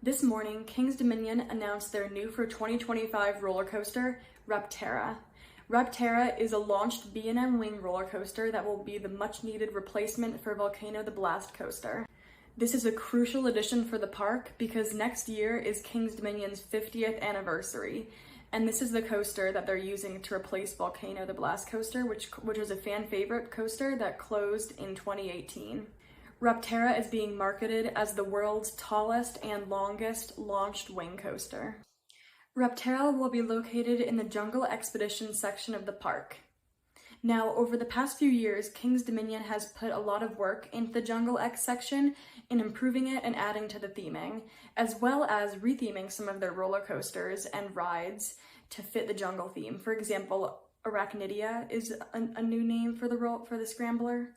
This morning, King's Dominion announced their new for 2025 roller coaster, Rapterra. Rapterra is a launched B&M wing roller coaster that will be the much-needed replacement for Volcano the Blast coaster. This is a crucial addition for the park because next year is King's Dominion's 50th anniversary, and this is the coaster that they're using to replace Volcano the Blast coaster, which was a fan favorite coaster that closed in 2018. Rapterra is being marketed as the world's tallest and longest launched wing coaster. Rapterra will be located in the Jungle Expedition section of the park. Now, over the past few years, King's Dominion has put a lot of work into the Jungle X section in improving it and adding to the theming, as well as retheming some of their roller coasters and rides to fit the jungle theme. For example, Arachnidia is a new name for the Scrambler,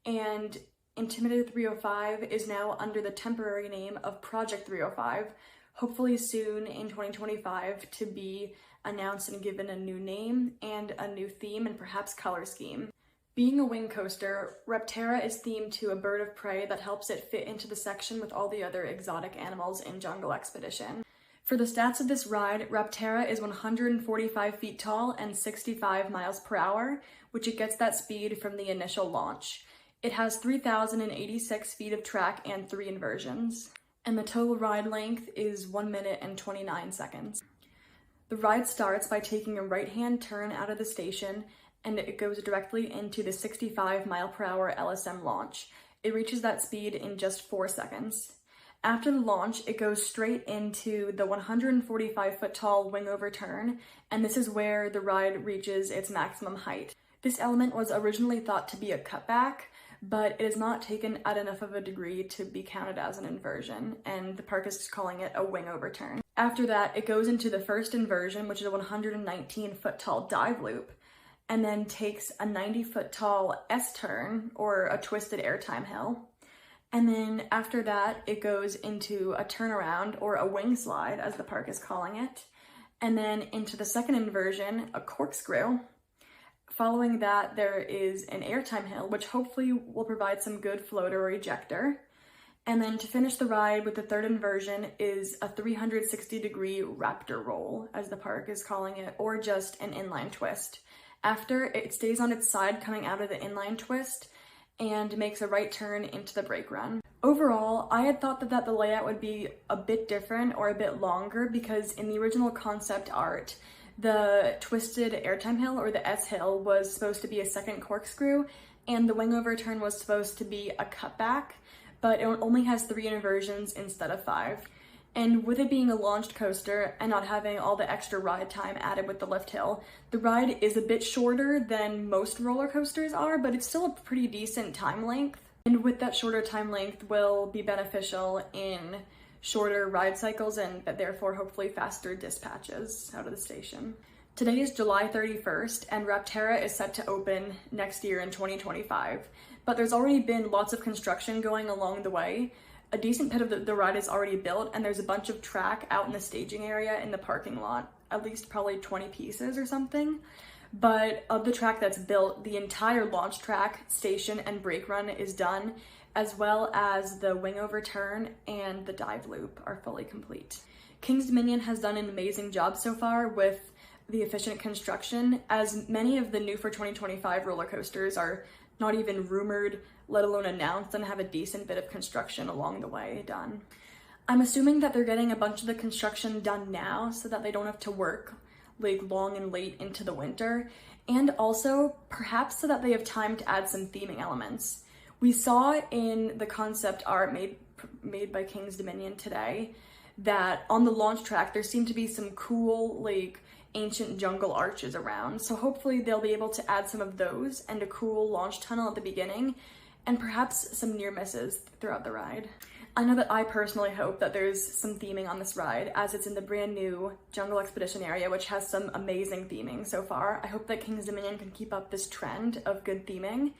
and Intimidator 305 is now under the temporary name of Project 305, hopefully soon in 2025 to be announced and given a new name and a new theme and perhaps color scheme. Being a wing coaster, Rapterra is themed to a bird of prey that helps it fit into the section with all the other exotic animals in Jungle Expedition. For the stats of this ride, Rapterra is 145 feet tall and 65 miles per hour, which it gets that speed from the initial launch. It has 3,086 feet of track and 3 inversions, and the total ride length is 1 minute and 29 seconds. The ride starts by taking a right-hand turn out of the station, and it goes directly into the 65 mile per hour LSM launch. It reaches that speed in just 4 seconds. After the launch, it goes straight into the 145 foot tall wing over turn, and this is where the ride reaches its maximum height. This element was originally thought to be a cutback, but it is not taken at enough of a degree to be counted as an inversion, and the park is just calling it a wing overturn. After that, it goes into the first inversion, which is a 119 foot tall dive loop, and then takes a 90 foot tall S-turn, or a twisted airtime hill. And then after that, it goes into a turnaround, or a wing slide, as the park is calling it, and then into the second inversion, a corkscrew. Following that, there is an airtime hill, which hopefully will provide some good floater or ejector. And then to finish the ride with the third inversion is a 360-degree raptor roll, as the park is calling it, or just an inline twist. After, it stays on its side coming out of the inline twist and makes a right turn into the brake run. Overall, I had thought that the layout would be a bit different or a bit longer because in the original concept art, the twisted airtime hill, or the S-hill, was supposed to be a second corkscrew, and the wing overturn was supposed to be a cutback, but it only has 3 inversions instead of 5. And with it being a launched coaster and not having all the extra ride time added with the lift hill, the ride is a bit shorter than most roller coasters are, but it's still a pretty decent time length. And with that shorter time length will be beneficial in shorter ride cycles and therefore hopefully faster dispatches out of the station. Today is July 31st and Rapterra is set to open next year in 2025, but there's already been lots of construction going along the way. A decent bit of the ride is already built, and there's a bunch of track out in the staging area in the parking lot, at least probably 20 pieces or something. But of the track that's built, the entire launch track, station, and brake run is done, as well as the wing overturn and the dive loop are fully complete. King's Dominion has done an amazing job so far with the efficient construction, as many of the new for 2025 roller coasters are not even rumored, let alone announced, and have a decent bit of construction along the way done. I'm assuming that they're getting a bunch of the construction done now so that they don't have to work like long and late into the winter, and also perhaps so that they have time to add some theming elements. We saw in the concept art made by King's Dominion today that on the launch track there seemed to be some cool like ancient jungle arches around, so hopefully they'll be able to add some of those and a cool launch tunnel at the beginning and perhaps some near misses throughout the ride. I know that I personally hope that there's some theming on this ride, as it's in the brand new Jungle Expedition area, which has some amazing theming so far. I hope that King's Dominion can keep up this trend of good theming.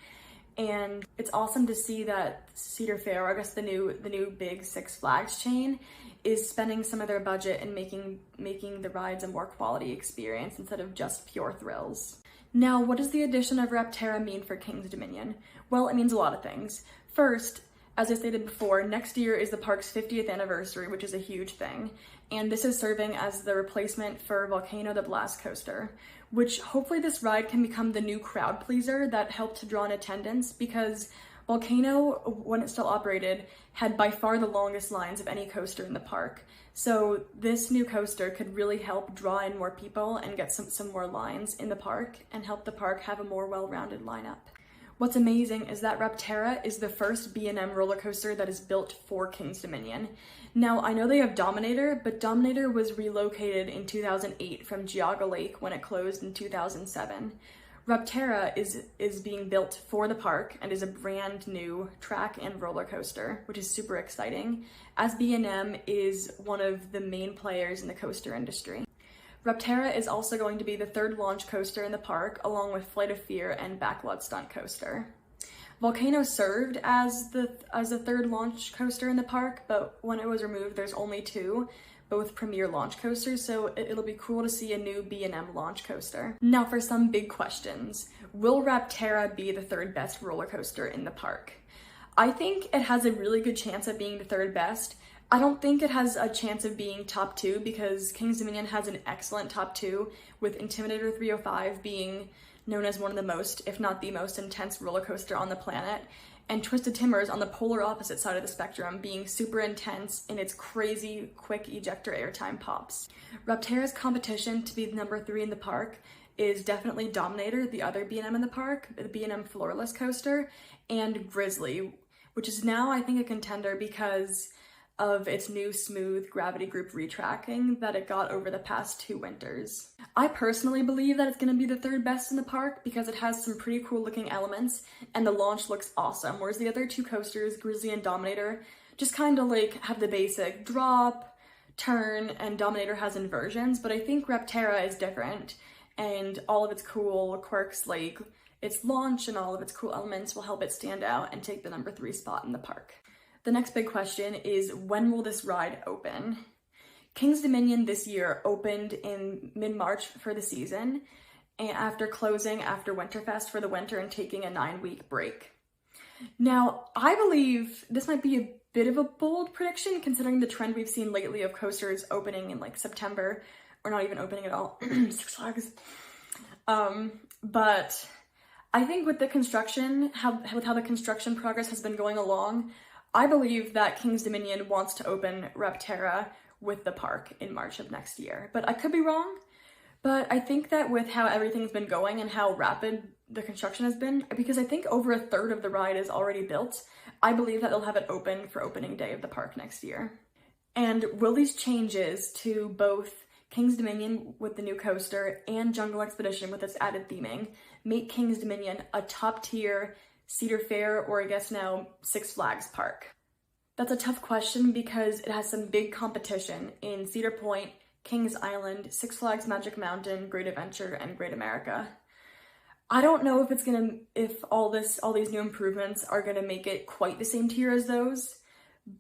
And it's awesome to see that Cedar Fair, or I guess the new big Six Flags chain, is spending some of their budget and making the rides a more quality experience instead of just pure thrills. Now, what does the addition of Rapterra mean for King's Dominion? Well, it means a lot of things. First, As I stated before, next year is the park's 50th anniversary, which is a huge thing, and this is serving as the replacement for Volcano the Blast Coaster, which hopefully this ride can become the new crowd pleaser that helped to draw in attendance, because Volcano, when it still operated, had by far the longest lines of any coaster in the park. So this new coaster could really help draw in more people and get some more lines in the park and help the park have a more well-rounded lineup. What's amazing is that Rapterra is the first B&M roller coaster that is built for King's Dominion. Now, I know they have Dominator, but Dominator was relocated in 2008 from Geauga Lake when it closed in 2007. Rapterra is being built for the park and is a brand new track and roller coaster, which is super exciting, as B&M is one of the main players in the coaster industry. Rapterra is also going to be the third launch coaster in the park, along with Flight of Fear and Backlot Stunt Coaster. Volcano served as the third launch coaster in the park, but when it was removed, there's only two, both premier launch coasters, so it'll be cool to see a new B&M launch coaster. Now for some big questions. Will Rapterra be the third best roller coaster in the park? I think it has a really good chance of being the third best. I don't think it has a chance of being top two because King's Dominion has an excellent top two, with Intimidator 305 being known as one of the most, if not the most intense roller coaster on the planet, and Twisted Timbers on the polar opposite side of the spectrum being super intense in its crazy quick ejector airtime pops. Rapterra's competition to be the number 3 in the park is definitely Dominator, the other B&M in the park, the B&M floorless coaster, and Grizzly, which is now I think a contender because of its new smooth gravity group retracking that it got over the past 2 winters. I personally believe that it's going to be the third best in the park because it has some pretty cool looking elements and the launch looks awesome, whereas the other 2 coasters, Grizzly and Dominator, just kind of like have the basic drop, turn, and Dominator has inversions, but I think Rapterra is different and all of its cool quirks, like its launch and all of its cool elements, will help it stand out and take the number 3 spot in the park. The next big question is, when will this ride open? King's Dominion this year opened in mid-March for the season, and after closing after Winterfest for the winter and taking a 9-week break. Now, I believe this might be a bit of a bold prediction considering the trend we've seen lately of coasters opening in like September, or not even opening at all. Six Flags. But I think with the construction, with how the construction progress has been going along, I believe that King's Dominion wants to open Rapterra with the park in March of next year. But I could be wrong, but I think that with how everything's been going and how rapid the construction has been, because I think over a third of the ride is already built, I believe that they'll have it open for opening day of the park next year. And will these changes to both King's Dominion with the new coaster and Jungle Expedition with its added theming make King's Dominion a top tier Cedar Fair, or I guess now Six Flags park? That's a tough question because it has some big competition in Cedar Point, Kings Island, Six Flags Magic Mountain, Great Adventure, and Great America. I don't know if all these new improvements are gonna make it quite the same tier as those,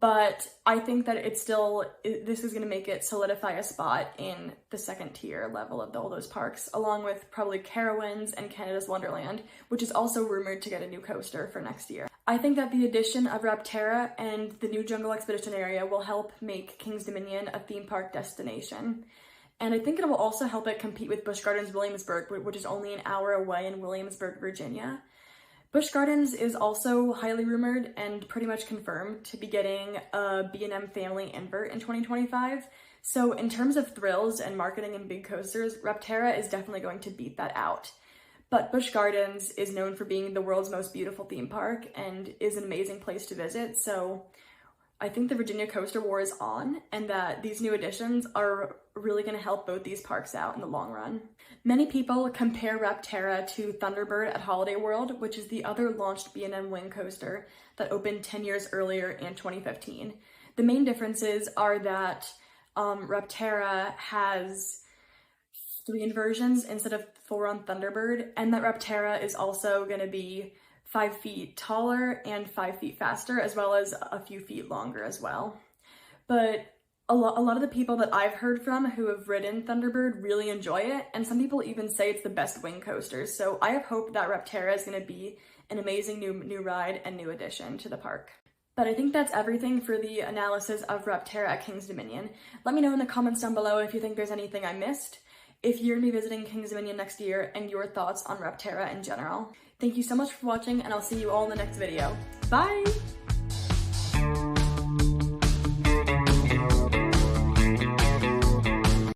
but I think that this is gonna make it solidify a spot in the second tier level of all those parks, along with probably Carowinds and Canada's Wonderland, which is also rumored to get a new coaster for next year. I think that the addition of Rapterra and the new Jungle Expedition area will help make King's Dominion a theme park destination. And I think it will also help it compete with Busch Gardens Williamsburg, which is only an hour away in Williamsburg, Virginia. Busch Gardens is also highly rumored and pretty much confirmed to be getting a B&M family invert in 2025. So in terms of thrills and marketing and big coasters, Rapterra is definitely going to beat that out. But Busch Gardens is known for being the world's most beautiful theme park and is an amazing place to visit. So I think the Virginia Coaster War is on, and that these new additions are really going to help both these parks out in the long run. Many people compare Rapterra to Thunderbird at Holiday World, which is the other launched B&M wing coaster that opened 10 years earlier in 2015. The main differences are that Rapterra has 3 inversions instead of 4 on Thunderbird, and that Rapterra is also going to be 5 feet taller and 5 feet faster, as well as a few feet longer as well. But a lot of the people that I've heard from who have ridden Thunderbird really enjoy it, and some people even say it's the best wing coaster. So I have hope that Rapterra is going to be an amazing new ride and new addition to the park. But I think that's everything for the analysis of Rapterra at King's Dominion. Let me know in the comments down below if you think there's anything I missed, if you're going to be visiting King's Dominion next year, and your thoughts on Rapterra in general. Thank you so much for watching, and I'll see you all in the next video. Bye!